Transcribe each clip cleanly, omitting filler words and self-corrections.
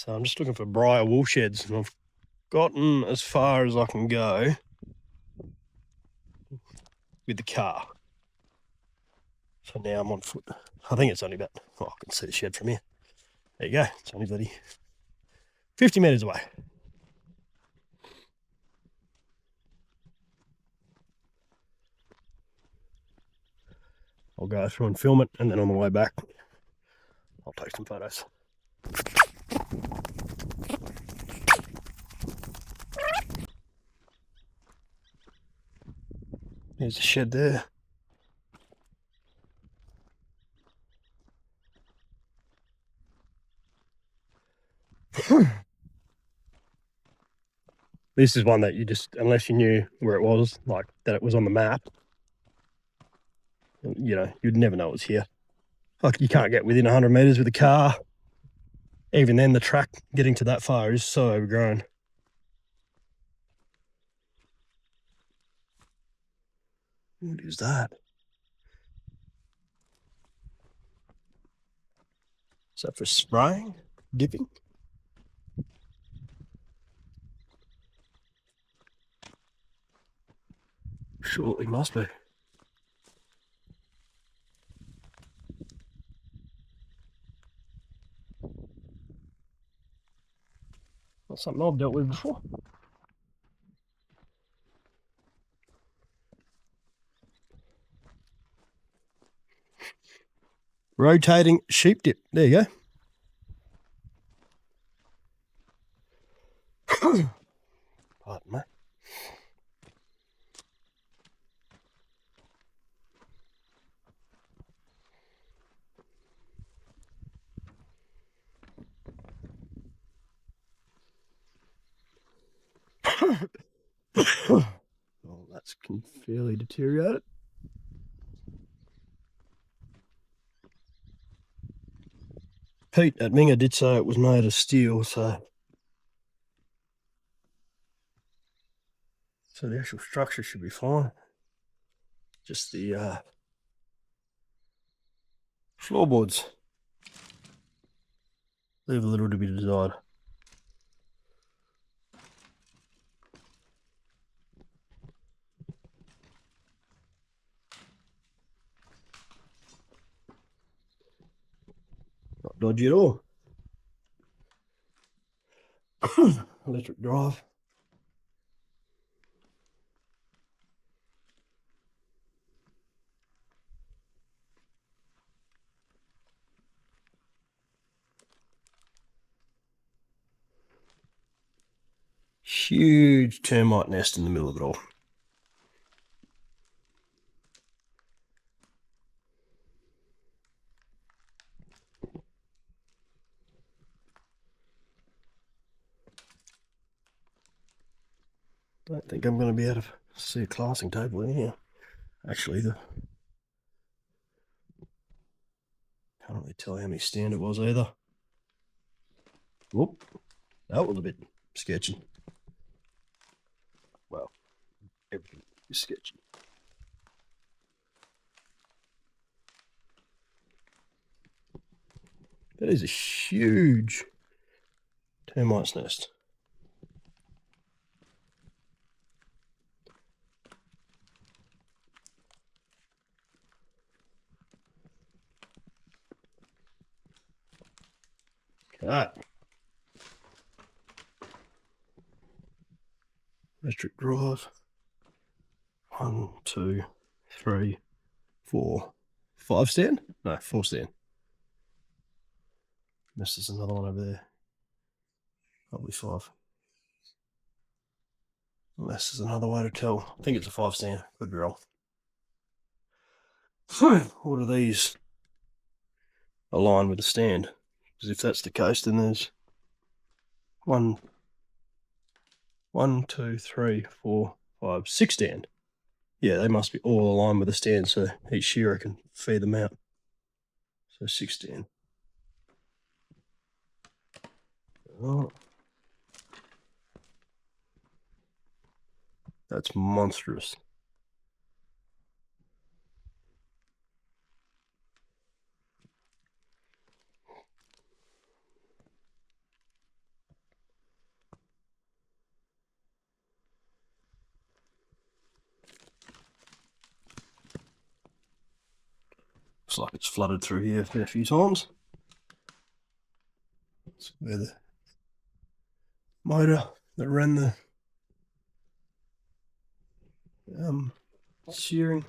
So I'm just looking for Bryah Woolsheds, and I've gotten as far as I can go with the car. So now I'm on foot. I think it's only about, I can see the shed from here. There you go, it's only bloody 50 metres away. I'll go through and film it, and then on the way back, I'll take some photos. There's the shed there. This is one that you just, unless you knew where it was, like that it was on the map, you know, you'd never know it was here. Like, you can't get within 100 metres with a car. Even then, the track getting to that far is so overgrown. What is that? Is that for spraying? Dipping? Surely must be. Not something I've dealt with before. Rotating sheep dip. There you go. Pardon me. Oh, that's fairly deteriorated. Pete at Mingah did say it was made of steel, so the actual structure should be fine. Just the floorboards leave a little to be desired. Not dodgy at all. Electric drive. Huge termite nest in the middle of it all. Don't think I'm going to be able to see a classing table in here. Actually, can't really tell how many stand it was either. Whoop, that was a bit sketchy. Well, everything is sketchy. That is a huge termite's nest. Okay. Electric drive. 1, 2, 3, 4, 5 stand? No, 4 stand. This is another one over there. Probably 5. Unless there's another way to tell. I think it's a 5 stand. Could be wrong. What are these aligned with the stand? Because if that's the case, then there's 1, 2, 3, 4, 5, 6 stand. Yeah, they must be all aligned with the stand so each shearer can feed them out. So 6 stand. Oh. That's monstrous. Looks like it's flooded through here a fair few times. That's where the motor that ran the shearing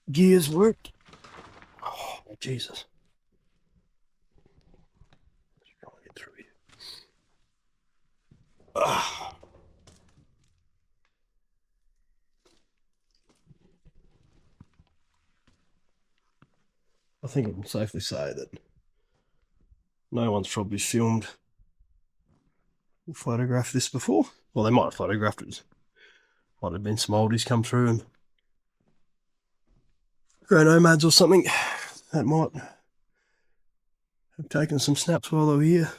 gears worked. Oh, Jesus. Let's try and get through here. I think I can safely say that no one's probably filmed or photographed this before. Well, they might have photographed it. Might have been some oldies come through and grey nomads or something that might have taken some snaps while they were here.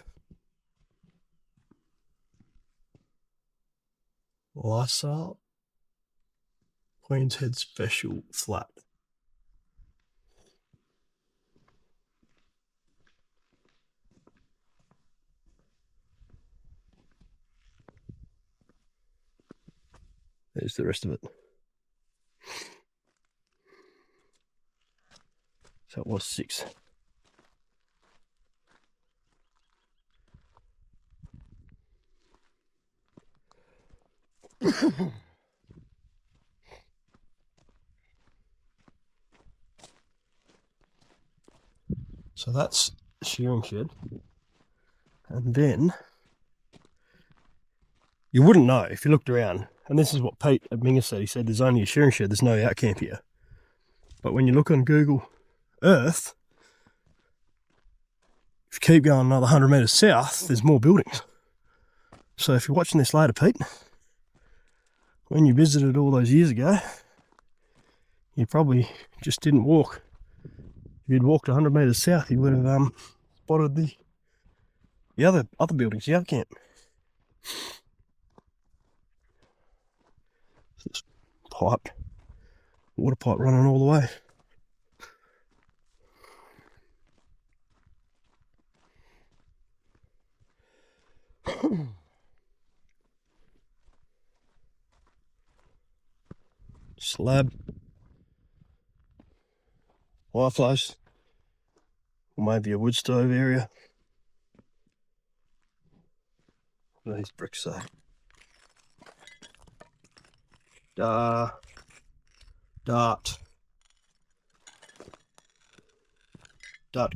Lysol Queen's Head Special Flat. There's the rest of it. So it was 6. So that's the shearing shed. And then you wouldn't know if you looked around. And this is what Pete at Mingah said. He said there's only a shearing shed, there's no out camp here. But when you look on Google Earth, if you keep going another 100 metres south, there's more buildings. So if you're watching this later, Pete, when you visited all those years ago, you probably just didn't walk. If you'd walked 100 metres south, you would have spotted the other buildings, the other camp. This pipe, water pipe running all the way. Slab, fireplace, or maybe a wood stove area. What are these bricks say? Dart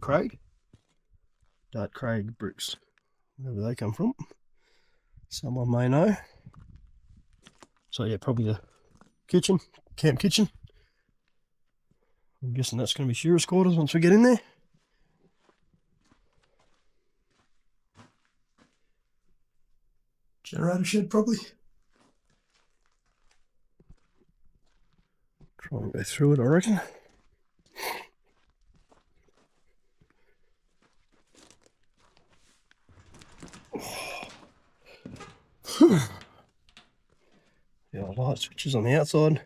Craig bricks, wherever they come from. Someone may know. So yeah, probably the kitchen, camp kitchen. I'm guessing that's going to be shearers' quarters once we get in there. Generator shed probably. Try and go through it, I reckon. Yeah, light switches on the outside.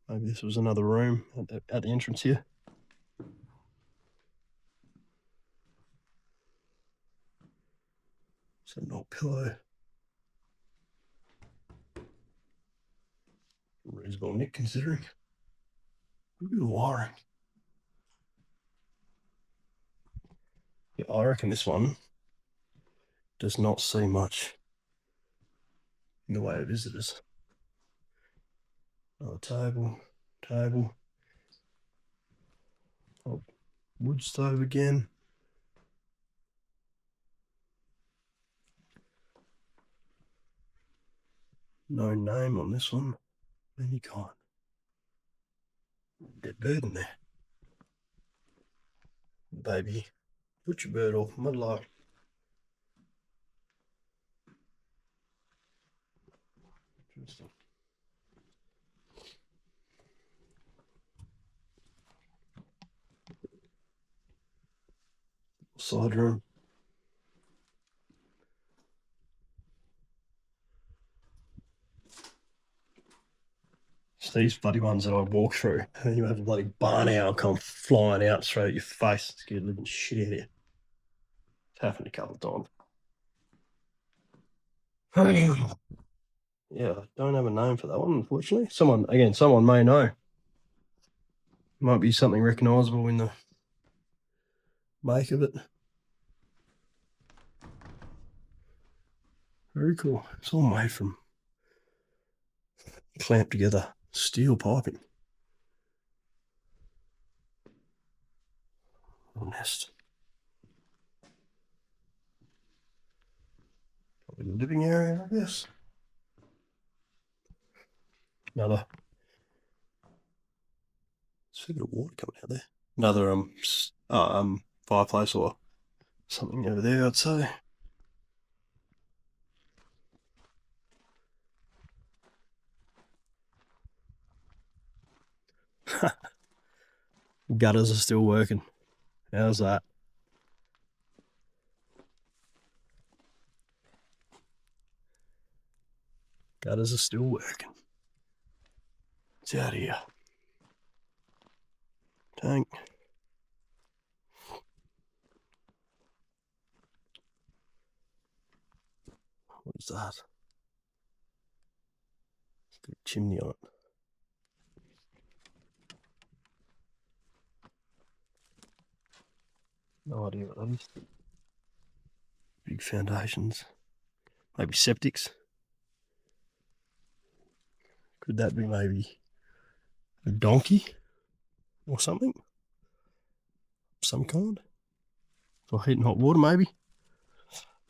Maybe this was another room at the entrance here. It's an old pillow. Reasonable nick considering. Look at the wiring. Yeah, I reckon this one does not see much in the way of visitors. Another table. Oh, wood stove again. No name on this one. Any kind. Dead bird in there. Baby butcher bird or mudlark. Interesting. Side room. It's these bloody ones that I walk through, and then you have a bloody barn owl come flying out straight at your face. Scared the living shit out of you. It's happened a couple of times. Yeah, I don't have a name for that one, unfortunately. Someone may know. Might be something recognisable in the make of it. Very cool. It's all made from clamped together steel piping. Little nest. Probably the living area, I guess. Another. There's a bit of water coming out there. Another fireplace or something over there, I'd say. Gutters are still working. How's that? Gutters are still working. It's out here. Tank. What is that? It's got a chimney on it. No idea what that is. Big foundations. Maybe septics. Could that be maybe a donkey or something? Some kind? For heating hot water, maybe?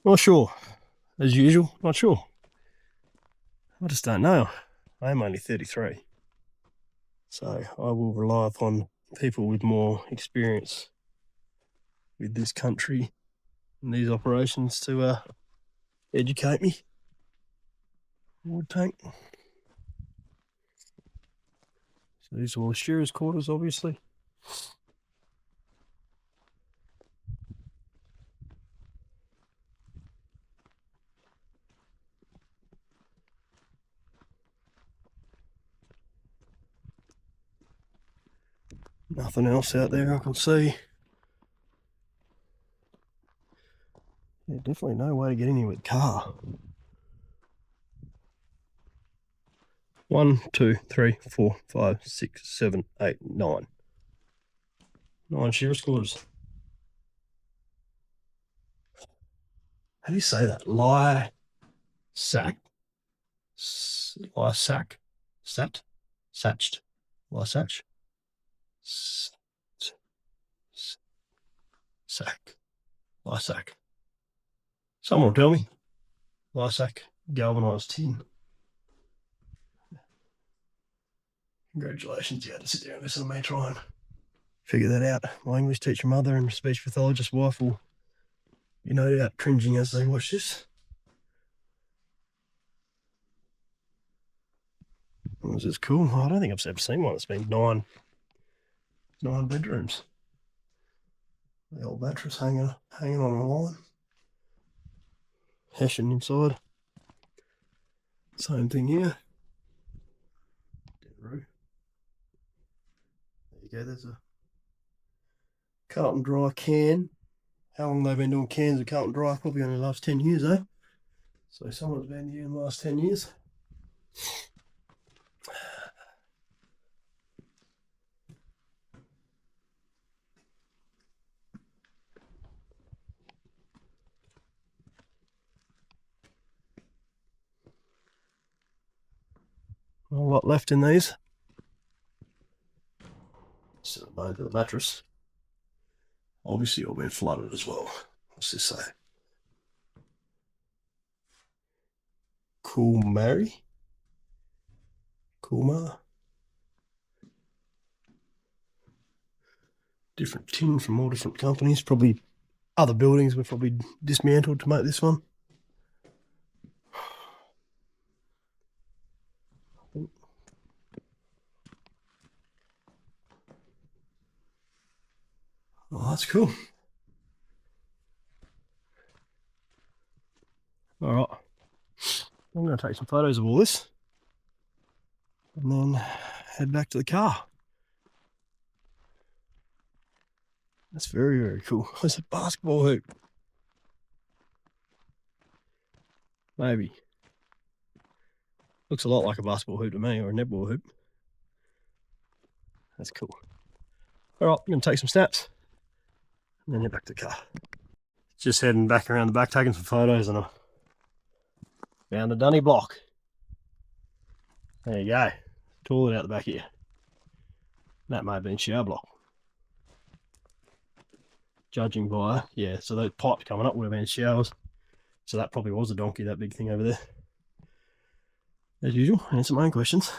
Not sure. As usual, not sure. I just don't know. I'm only 33. So I will rely upon people with more experience with this country and these operations to educate me. Wood tank. So these are all the shearers' quarters, obviously. Nothing else out there I can see. Yeah, definitely no way to get in here with a car. 1, 2, 3, 4, 5, 6, 7, 8, 9. 9 shearers' quarters. How do you say that? Lysac? Lysac? Satched? Lysac? Sac. Lysac. Someone will tell me. Lysac galvanised tin. Congratulations, you had to sit there and listen to me try and figure that out. My English teacher mother and speech pathologist wife will be no doubt cringing as they watch this. This is cool. I don't think I've ever seen one that's been nine bedrooms. The old mattress hanging on a line. Hessian inside. Same thing here. There you go, there's a Carlton Dry can. How long they've been doing cans of Carlton Dry? Probably only the last 10 years, eh? So someone's been here in the last 10 years. Not a lot left in these. So the mattress. Obviously all been flooded as well. What's this say? Coolmar. Different tin from all different companies. Probably other buildings were probably dismantled to make this one. Oh, that's cool. All right. I'm going to take some photos of all this and then head back to the car. That's very, very cool. There's a basketball hoop. Maybe. Looks a lot like a basketball hoop to me, or a netball hoop. That's cool. All right, I'm going to take some snaps and then head back to the car. Just heading back around the back, taking some photos, and I found a dunny block. There you go. Toilet out the back here. That may have been shower block. Judging by, yeah, so those pipes coming up would have been showers. So that probably was a donkey, that big thing over there. As usual, answer my own questions.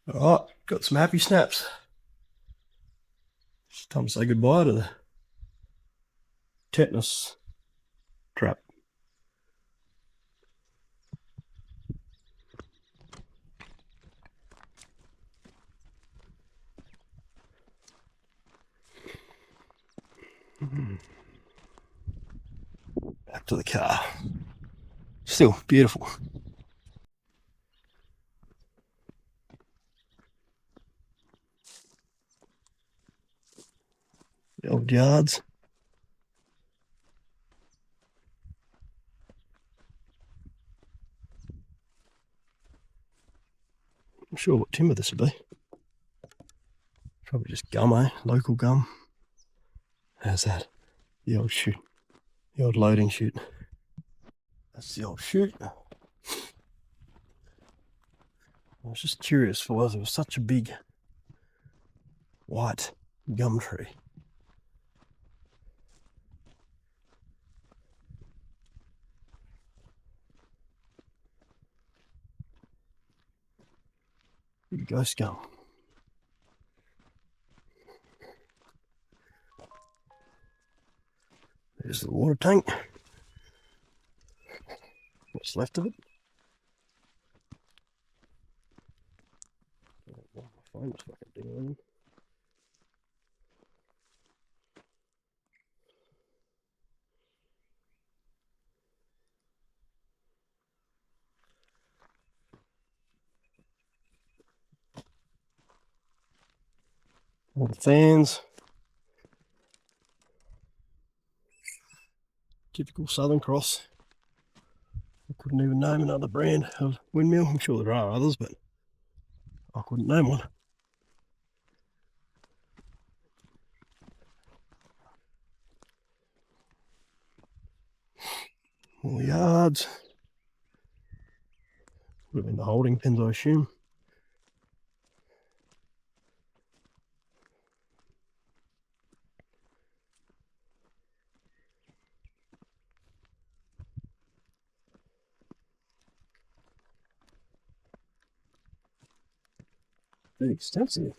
Alright, got some happy snaps. It's time to say goodbye to the tetanus trap. Back to the car. Still beautiful. The old yards. I'm sure what timber this would be. Probably just gum, eh? Local gum. How's that? The old chute. The old loading chute. That's the old chute. I was just curious for why there was such a big white gum tree. Big ghost gum. There's the water tank. What's left of it? Oh, my phone was fucking dingling. All the fans. Typical Southern Cross. I couldn't even name another brand of windmill. I'm sure there are others, but I couldn't name one. All the yards. Would have been the holding pens, I assume. Very extensive.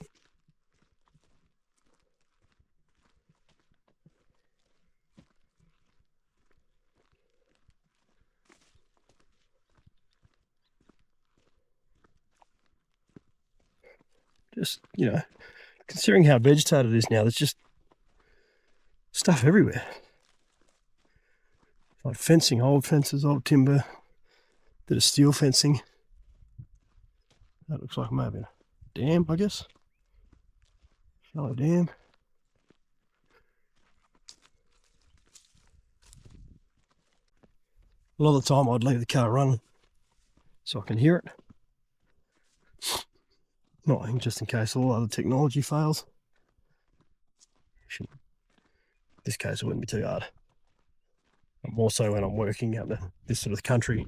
Just, you know, considering how vegetated it is now, there's just stuff everywhere. Like fencing, old fences, old timber, bit of steel fencing. That looks like maybe a dam, I guess. Shallow dam. A lot of the time I'd leave the car running so I can hear it. Not just in case all other technology fails. In this case it wouldn't be too hard. More so when I'm working out this sort of country,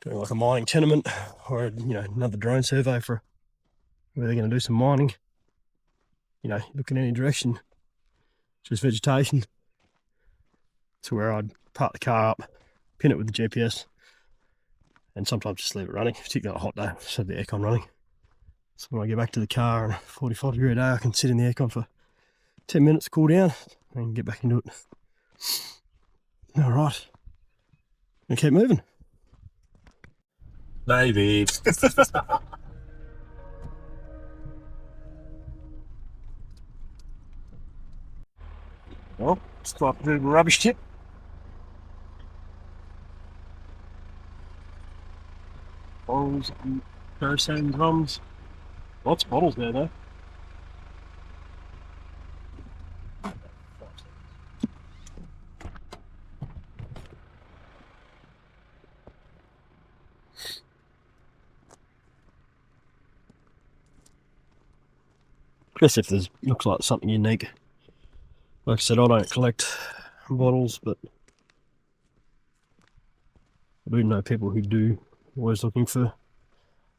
doing like a mining tenement or another drone survey for where they're going to do some mining. Look in any direction, just vegetation. To where I'd park the car up, pin it with the GPS, and sometimes just leave it running, particularly on a hot day, just have the aircon running. So when I get back to the car on a 45-degree day, I can sit in the aircon for 10 minutes, cool down, and get back into it. All right, and keep moving. Maybe. Well, it's like a bit of a rubbish tip. Bottles and kerosene drums. Lots of bottles there though. guess if there's looks like something unique. Like I said, I don't collect bottles, but I do know people who do, always looking for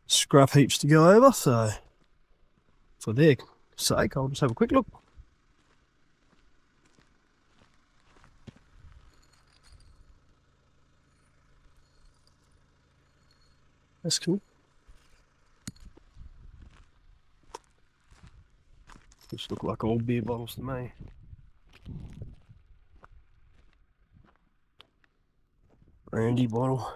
scrap heaps to go over, so for their sake, I'll just have a quick look. That's cool. Just look like old beer bottles to me. Brandy bottle.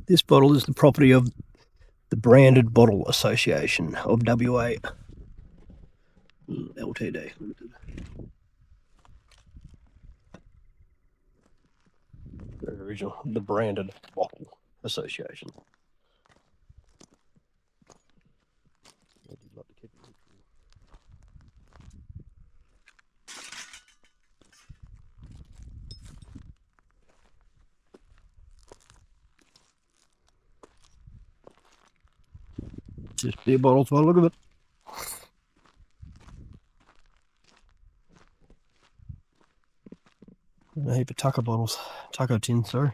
This bottle is the property of the Branded Bottle Association of WA Ltd. Very original. The Branded Bottle Association. Just beer bottles by the look of it. A heap of tucker bottles. Tucker tins, sorry.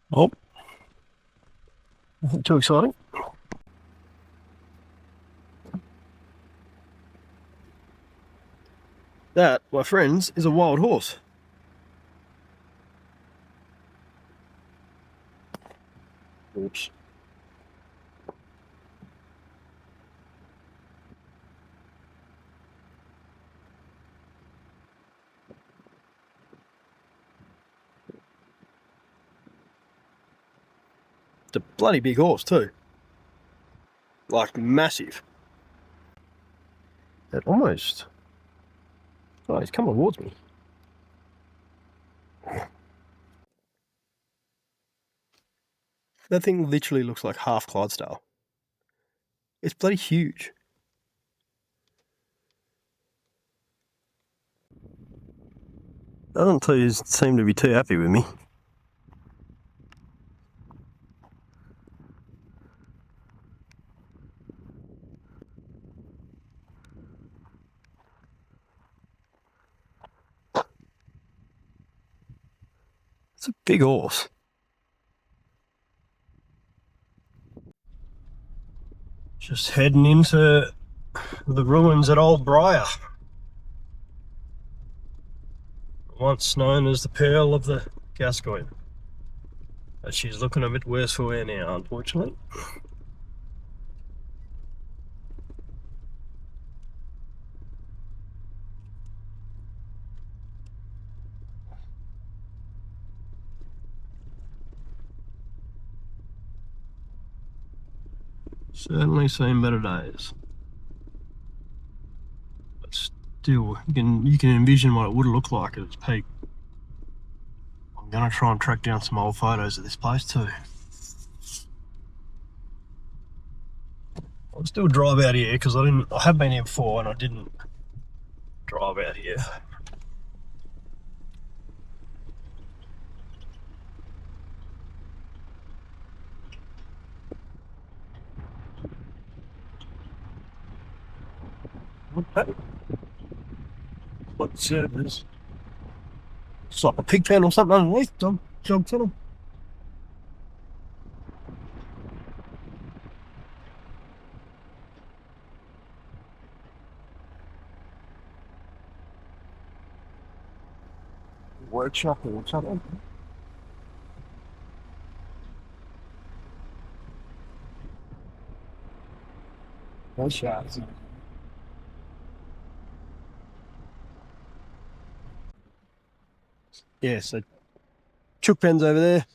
Oh, nothing too exciting. That, my friends, is a wild horse. Oops. It's a bloody big horse too. Like massive. It almost... Oh, he's coming towards me. That thing literally looks like half Clydesdale. It's bloody huge. Doesn't seem to be too happy with me. It's a big horse. Just heading into the ruins at Old Bryah. Once known as the Pearl of the Gascoyne. But she's looking a bit worse for wear now, unfortunately. Certainly seen better days. But still, you can envision what it would look like at its peak. I'm gonna try and track down some old photos of this place too. I'll still drive out here because I have been here before and I didn't drive out here. What's this? It's like a pig pen or something underneath. Jog tunnel. Workshop or something. No shots. yeah, so chook pens over there.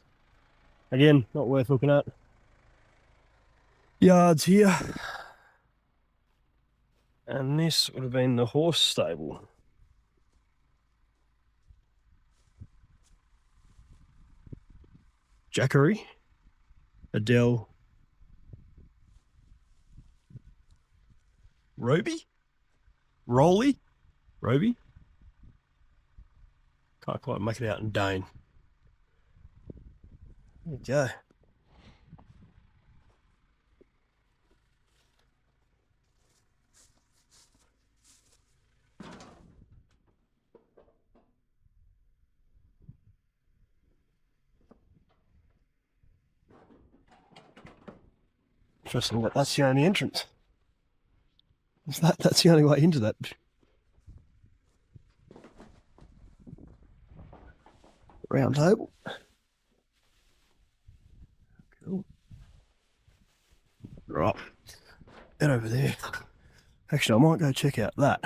Again, not worth looking at. Yards here. And this would have been the horse stable. Jackery, Adele, Roby, Rolly, Roby. Can't quite make it out in Dane. There you go. Interesting that that's the only entrance. That's the only way into that. Round table. Cool. Right. Head over there. Actually, I might go check out that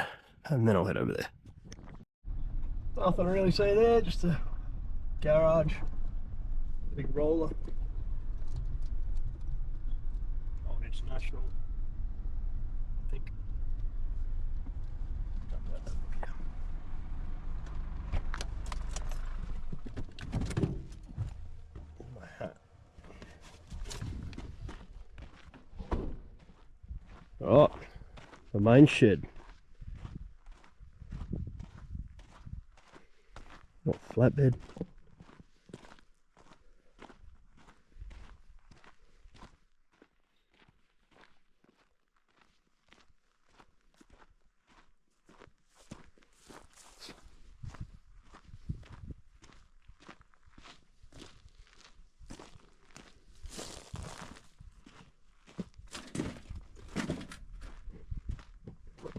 and then I'll head over there. Nothing to really see there, just a garage, big roller. Old International, I think. My hat. Right, the main shed. What, flatbed?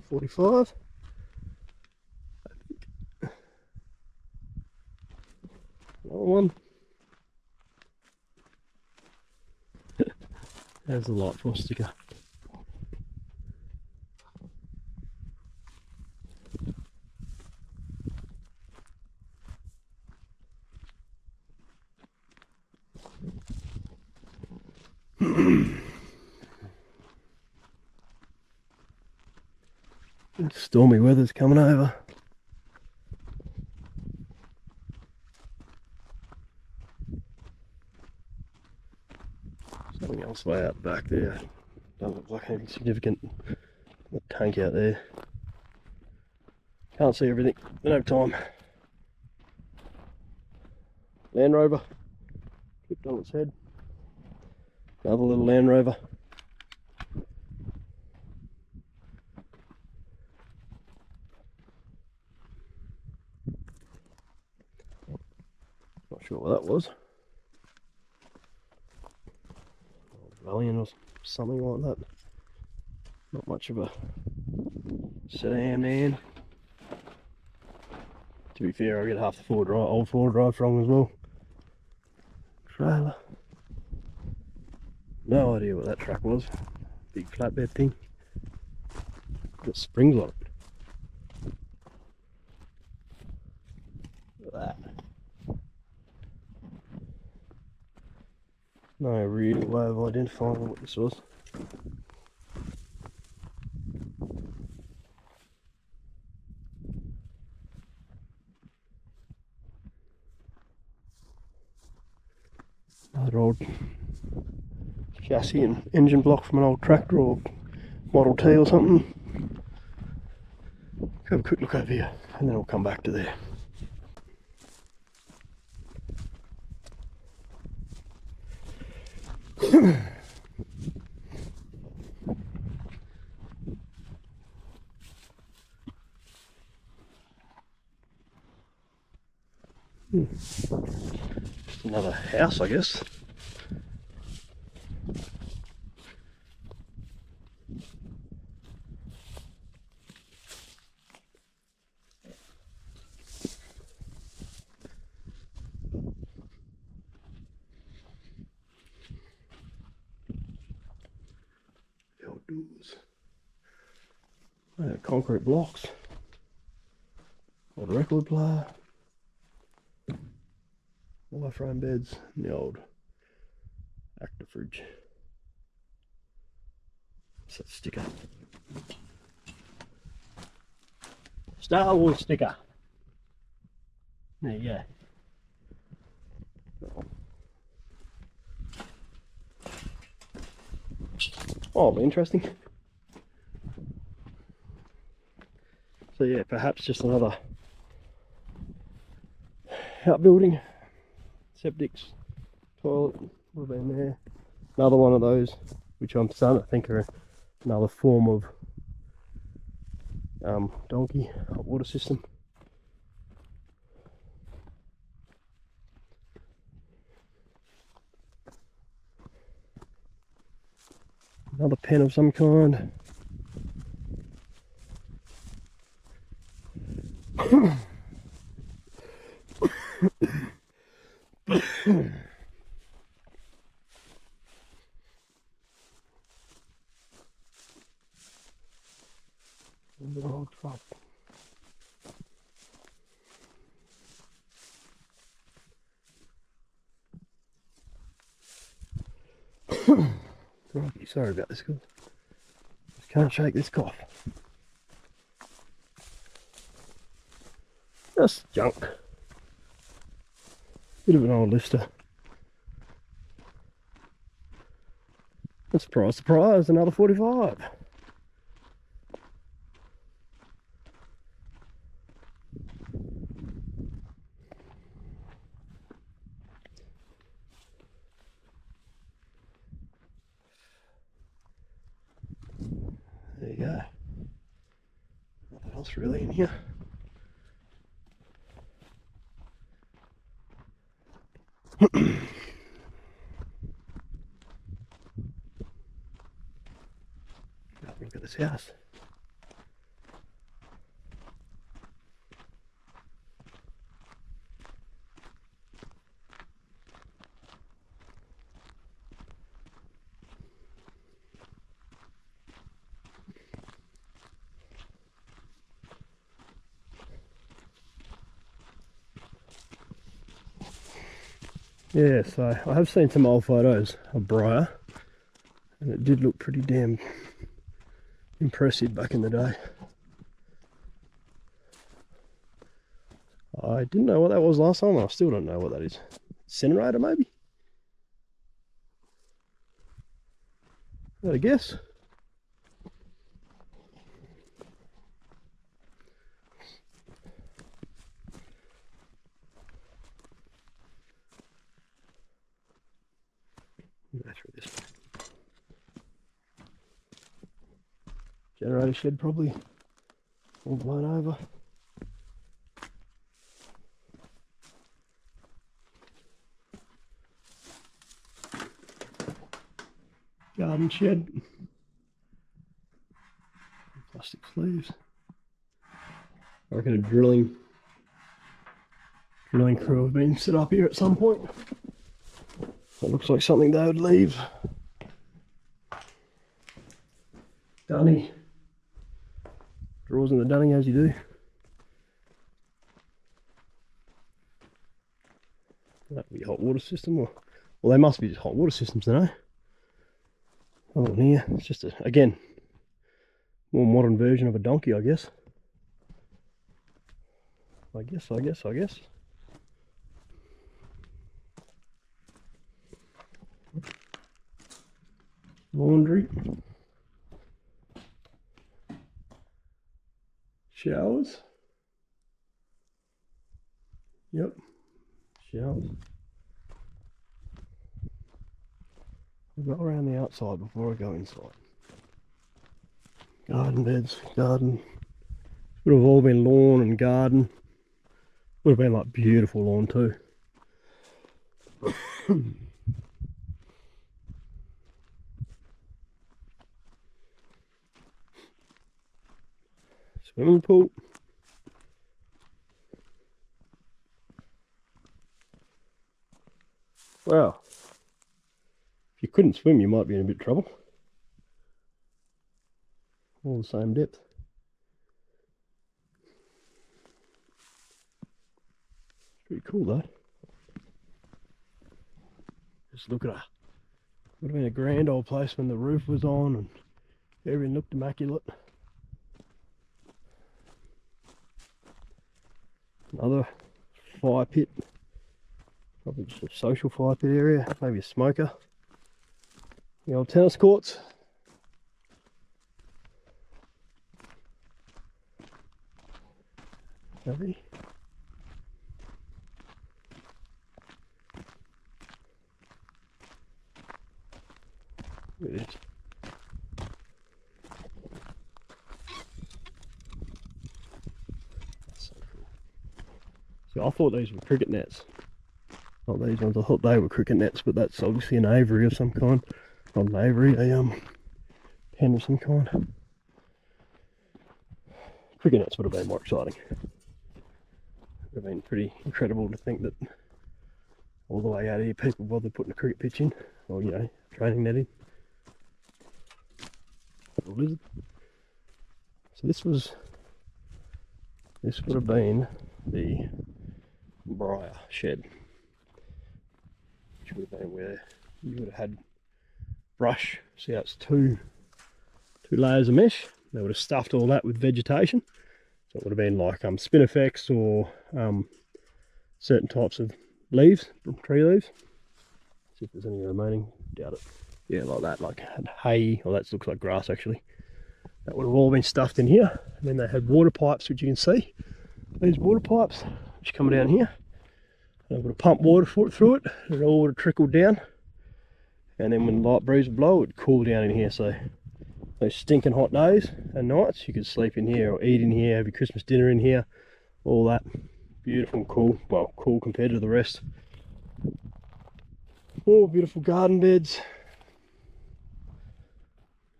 $45. Another one. There's the light for sticker. Stormy weather's coming over. Something else way out back there. Doesn't look like anything significant. The tank out there. Can't see everything. Don't have time. Land Rover. Flipped on its head. Another little Land Rover. Not sure what that was. Valiant or something like that. Not much of a sedan man. To be fair, I get half the old four drive wrong as well. Trailer. No idea what that truck was. Big flatbed thing. Got springs on it. Look at that. No real way of identifying what this was. Another old chassis and engine block from an old tractor or Model T or something. Have a quick look over here and then I'll come back to there. Another house, I guess. Outdoors. Concrete blocks. Old record player. Fly frame beds and the old actor fridge. What's that sticker? Star Wars sticker. There you go. Oh, it'll be interesting. So yeah, perhaps just another outbuilding, septics, toilet would have been there. Another one of those, which I'm starting to think are another form of donkey hot water system. Another pen of some kind. Little old truck. Crikey, sorry about this, guys. Just can't shake this cough. Just junk. Bit of an old lifter. And surprise, surprise, another 45. There you go. Nothing else really in here. Look at this house. Yeah, so I have seen some old photos of Bryah, and it did look pretty damn impressive back in the day. I didn't know what that was last time, and I still don't know what that is. Incinerator, maybe? I guess. Go through this way. Generator shed probably all blown over. Garden shed. Plastic sleeves. I reckon a drilling crew have been set up here at some point. That looks like something they would leave. Dunny. Drawers in the dunny as you do. That would be a hot water system, or well, they must be just hot water systems, don't they? Oh, here it's just again more modern version of a donkey, I guess. I guess. Laundry. Showers. Yep. Showers. I'll go around the outside before I go inside. Garden beds, garden. Would have all been lawn and garden. Would have been like beautiful lawn too. Swimming pool. Wow. If you couldn't swim, you might be in a bit of trouble. All the same depth. Pretty cool though. Just look at her. Would have been a grand old place when the roof was on and everything looked immaculate. Another fire pit. Probably just a social fire pit area, maybe a smoker. The old tennis courts. Maybe. Look at this. That's so cool. So I thought these were cricket nets. Not these ones, I thought they were cricket nets, but that's obviously an aviary of some kind. Not an aviary, a pen of some kind. Cricket nets would have been more exciting. Would have been pretty incredible to think that all the way out here people bothered putting a cricket pitch in, or you know, training net in. So this would have been the Bryah shed, which would have been where you would have had brush. See how it's two layers of mesh. They would have stuffed all that with vegetation. So it would have been like spinifex or certain types of leaves, tree leaves. See if there's any remaining. Doubt it. Yeah, like that, like hay, or that looks like grass actually. That would have all been stuffed in here. And then they had water pipes, which you can see. These water pipes, which come down here. And they would have pumped water through it, and it all would have trickled down. And then when the light breeze would blow, it would cool down in here. So those stinking hot days and nights, you could sleep in here or eat in here, have your Christmas dinner in here, all that. Beautiful and cool. Well, cool compared to the rest. All beautiful garden beds.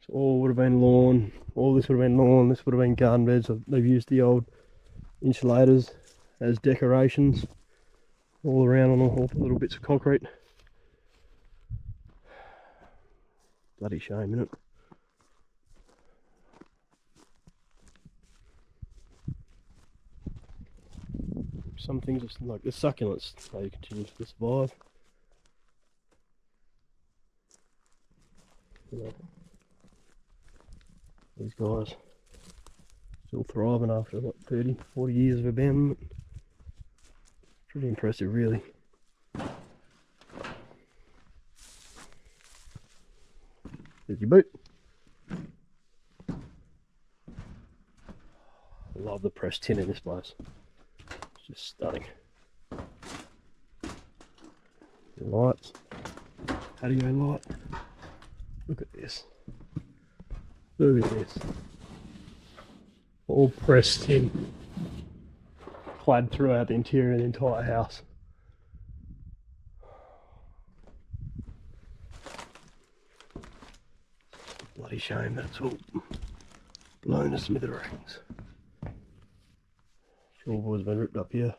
All would have been lawn, all this would have been lawn, this would have been garden beds. They've used the old insulators as decorations all around on all the little bits of concrete. Bloody shame, isn't it? Some things are like the succulents, they continue to survive. You know, these guys still thriving after what, 30, 40 years of abandonment. Pretty impressive, really. There's your boot. I love the pressed tin in this place. It's just stunning. The lights. Patio light. Look at this. Look at this. All pressed tin. Clad throughout the interior of the entire house. Bloody shame that's all blown to smithereens. Floorboard's been ripped up here.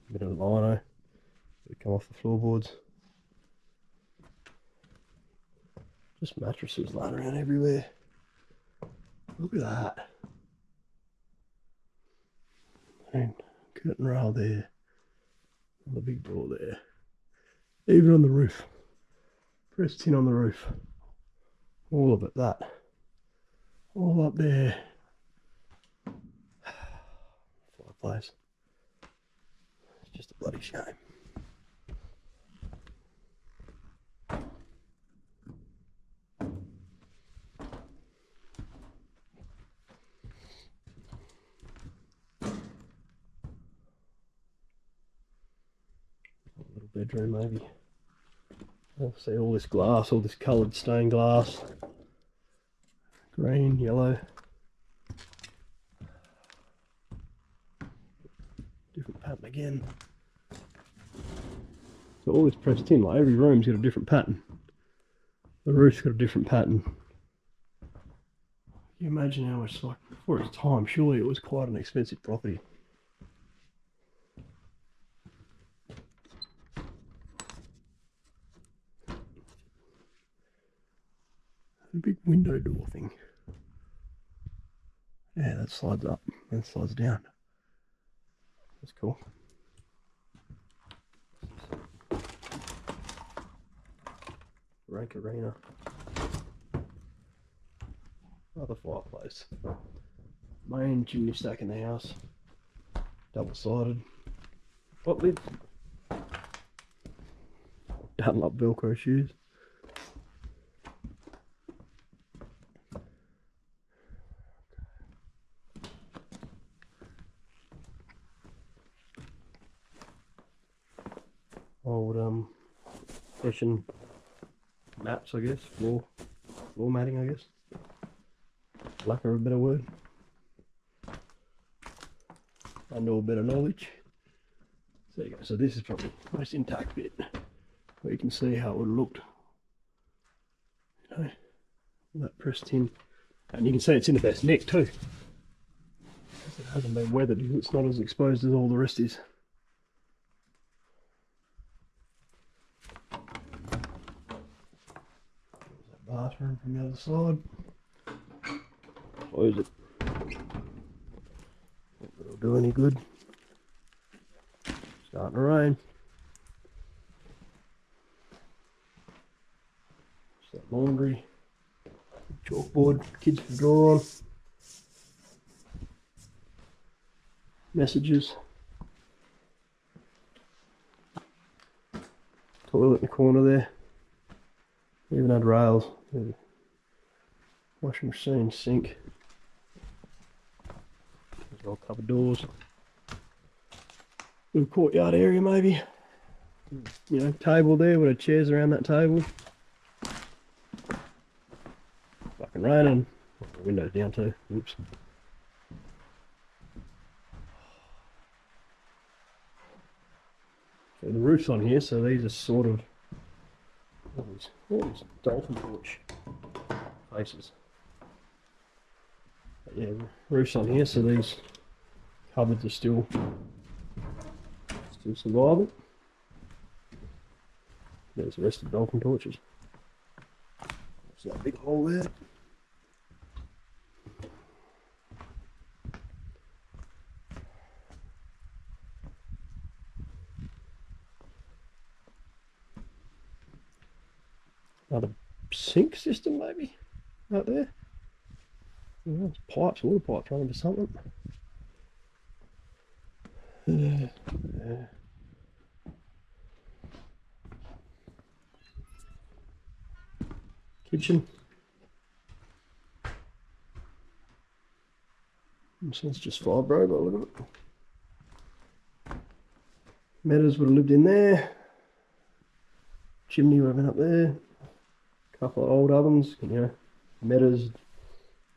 Bit of lino, come off the floorboards. Just mattresses lying around everywhere. Look at that. And curtain rail there. On the big door there. Even on the roof. Pressed tin on the roof. All of it, that. All up there. Fireplace. It's just a bloody shame. Little bedroom maybe. I'll see all this glass, all this coloured stained glass. Green, yellow. Different pattern again. So all this pressed tin, like every room's got a different pattern. The roof's got a different pattern. Can you imagine how much, like, for its time, surely it was quite an expensive property. A big window door thing. Yeah, that slides up and slides down. That's cool. Rank arena. Another fireplace. Main chimney stack in the house. Double-sided. What lid? Dunlop Velcro shoes. Old Hessian mats, I guess. Floor matting, I guess. Lack of a better word. I know a bit of knowledge. So there you go. So this is probably the most intact bit, where you can see how it would have looked. You know, that pressed tin. And you can see it's in the best nick too. It hasn't been weathered, it's not as exposed as all the rest is. There's that bathroom from the other side. Close it. Not that it'll do any good. Starting to rain. It's that laundry. Chalkboard, kids can draw on. Messages. Toilet in the corner there. Even had rails. Washing machine, sink. There's all cupboard doors. Little courtyard area maybe. You know, table there with the chairs around that table. Fucking raining. The window's down too. Oops. So the roof's on here, so these are sort of all these dolphin torch faces. But yeah, roof's on here, so these cupboards are still surviving. There's the rest of the dolphin torches. There's that big hole there. Another sink system maybe out there. Yeah, it's pipes, water pipes running to something. Yeah. Kitchen. So it's just fibro, but look at it. Meadows would have lived in there. Chimney would have been up there. Couple of old ovens, you know, Meadows.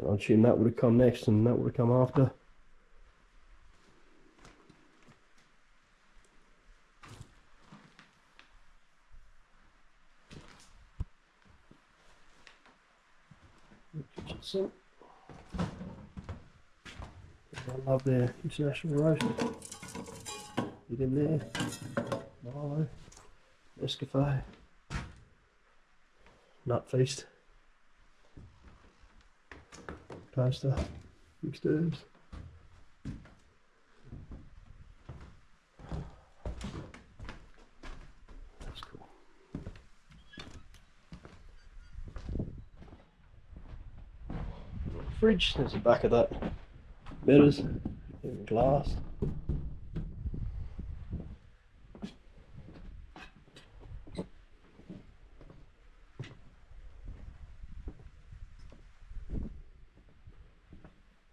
I assume that would have come next and that would have come after. So, I love their international roast. Get in there. Milo, Nescafe, Nut Feast, toaster, mixed herbs. That's cool. Fridge, there's the back of that. Betters, in glass.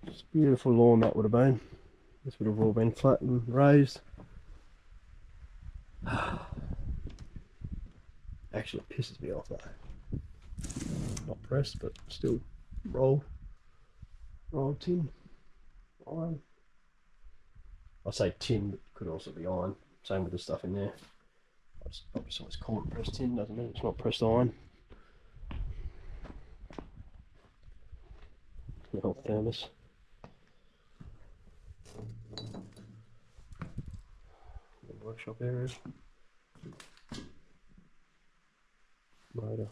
It's a beautiful lawn that would have been. This would have all been flat and raised. Actually, it pisses me off though. Not pressed, but still rolled tin. Iron. I say tin, but could also be iron. Same with the stuff in there. I just probably always call it pressed tin, doesn't mean it's not pressed iron. Little thermos. Workshop areas. Motor.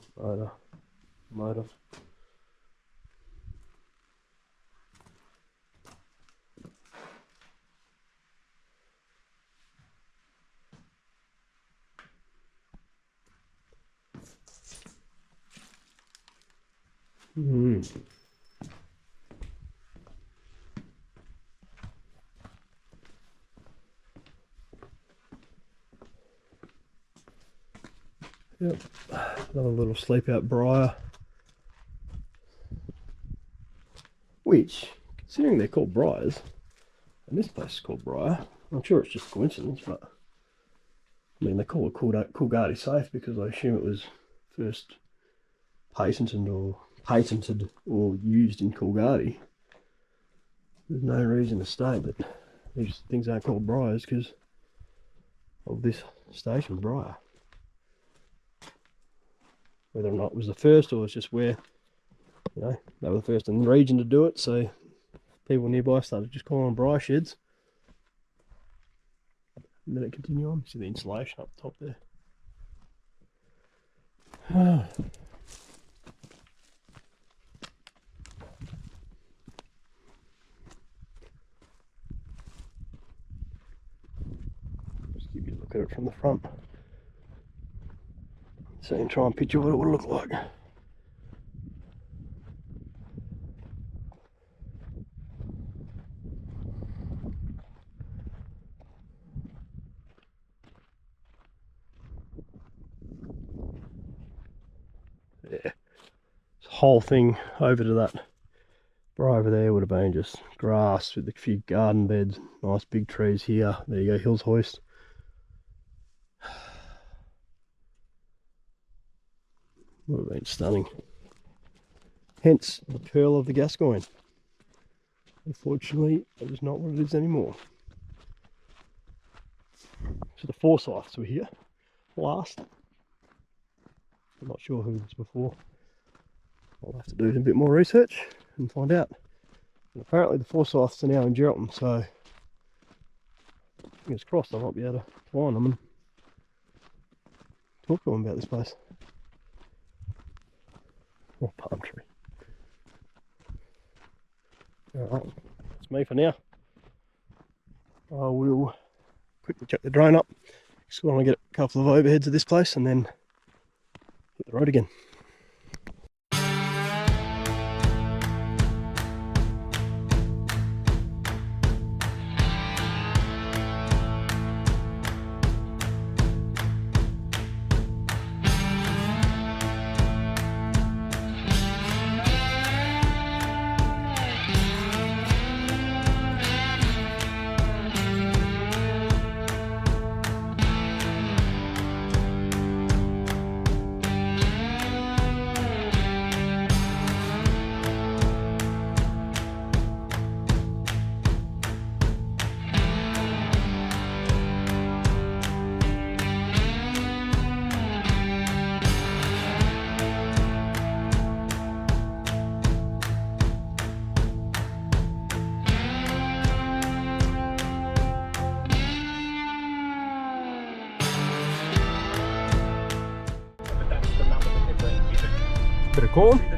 Yep, another little sleep out briar. Which, considering they're called briars, and this place is called Bryah, I'm sure it's just coincidence, but I mean they call it Coolgardie safe because I assume it was first patented or used in Coolgardie. There's no reason to say that these things aren't called briars because of this station, Bryah. Whether or not it was the first or it's just where, you know, they were the first in the region to do it, so people nearby started just calling them briar sheds. And then it continued on. See the insulation up the top there. Just give you a look at it from the front. So you can try and picture what it would look like. Yeah, this whole thing over to that bar over there would have been just grass with a few garden beds, nice big trees here. There you go, Hills Hoist. Would have been stunning. Hence the pearl of the Gascoyne. Unfortunately, it is not what it is anymore. So the Forsyths were here last. I'm not sure who was before. I'll have to do a bit more research and find out. And apparently the Forsyths are now in Geraldton, so fingers crossed I might be able to find them and talk to them about this place. Or palm tree. Alright, that's me for now. I will quickly chuck the drone up. Just want to get a couple of overheads of this place and then hit the road again. Bit of corn.